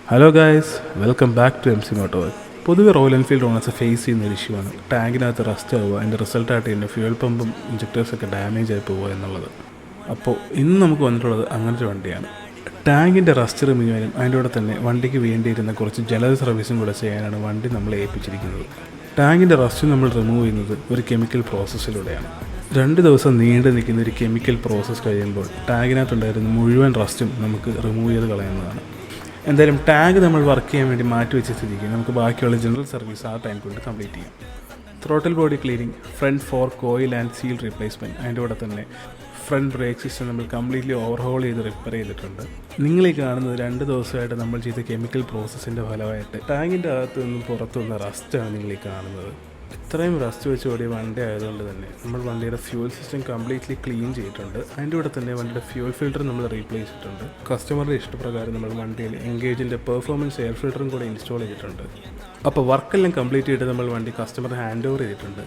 Hello guys, welcome back to MC Moto. പൊതുവെ Royal Enfield owners face ചെയ്യുന്ന ഒരു issue ആണ് ടാങ്കിനകത്ത് റസ്റ്റ് ആവുക, അതിൻ്റെ റിസൾട്ടായിട്ട് തന്നെ ഫ്യൂൽ പമ്പും ഇഞ്ചക്ടേഴ്സൊക്കെ ഡാമേജ് ആയി പോവുക എന്നുള്ളത്. അപ്പോൾ ഇന്ന് നമുക്ക് വന്നിട്ടുള്ളത് അങ്ങനത്തെ വണ്ടിയാണ്. ടാങ്കിൻ്റെ റസ്റ്റ് റിമൂവ് ചെയ്യാനും അതിൻ്റെ കൂടെ തന്നെ വണ്ടിക്ക് വേണ്ടിയിരുന്ന കുറച്ച് ജല സർവീസും കൂടെ ചെയ്യാനാണ് വണ്ടി നമ്മൾ ഏൽപ്പിച്ചിരിക്കുന്നത്. ടാങ്കിൻ്റെ റസ്റ്റ് നമ്മൾ റിമൂവ് ചെയ്യുന്നത് ഒരു കെമിക്കൽ പ്രോസസ്സിലൂടെയാണ്. 2 ദിവസം നീണ്ടു നിൽക്കുന്ന ഒരു കെമിക്കൽ പ്രോസസ്സ് കഴിയുമ്പോൾ ടാങ്കിനകത്തുണ്ടായിരുന്ന മുഴുവൻ റസ്റ്റും നമുക്ക് റിമൂവ് ചെയ്ത് കളയുന്നതാണ്. എന്തായാലും ടാഗ് നമ്മൾ വർക്ക് ചെയ്യാൻ വേണ്ടി മാറ്റി വെച്ച സ്ഥിതിക്ക് നമുക്ക് ബാക്കിയുള്ള ജനറൽ സർവീസ് ആ ടൈം കൊണ്ട് കംപ്ലീറ്റ് ചെയ്യാം. Throttle body cleaning, front fork oil and seal replacement, അതിൻ്റെ കൂടെ തന്നെ ഫ്രണ്ട് ബ്രേക്ക് സിസ്റ്റം നമ്മൾ കംപ്ലീറ്റ്ലി ഓവർഹോൾ ചെയ്ത് റിപ്പയർ ചെയ്തിട്ടുണ്ട്. നിങ്ങളീ കാണുന്നത് 2 ദിവസമായിട്ട് നമ്മൾ ചെയ്ത കെമിക്കൽ പ്രോസസ്സിൻ്റെ ഫലമായിട്ട് ടാങ്കിൻ്റെ അകത്ത് നിന്നും പുറത്തു വന്ന റസ്റ്റാണ് നിങ്ങളീ കാണുന്നത്. ഇത്രയും റസ്റ്റ് വെച്ച് ഓടിയ വണ്ടി ആയതുകൊണ്ട് തന്നെ നമ്മൾ വണ്ടിയുടെ ഫ്യൂൽ സിസ്റ്റം കംപ്ലീറ്റ്ലി ക്ലീൻ ചെയ്തിട്ടുണ്ട്. അതിൻ്റെ കൂടെ തന്നെ വണ്ടിയുടെ ഫ്യൂൽ ഫിൽറ്റർ നമ്മൾ റീപ്ലേസ് ചെയ്തിട്ടുണ്ട്. കസ്റ്റമറുടെ ഇഷ്ടപ്രകാരം നമ്മൾ വണ്ടിയിൽ എൻഗേജിൻ്റെ പെർഫോമൻസ് എയർ ഫിൽറ്ററും കൂടെ ഇൻസ്റ്റാൾ ചെയ്തിട്ടുണ്ട്. അപ്പോൾ വർക്കെല്ലാം കംപ്ലീറ്റ് ചെയ്തിട്ട് നമ്മൾ വണ്ടി കസ്റ്റമർ ഹാൻഡ് ഓവർ ചെയ്തിട്ടുണ്ട്.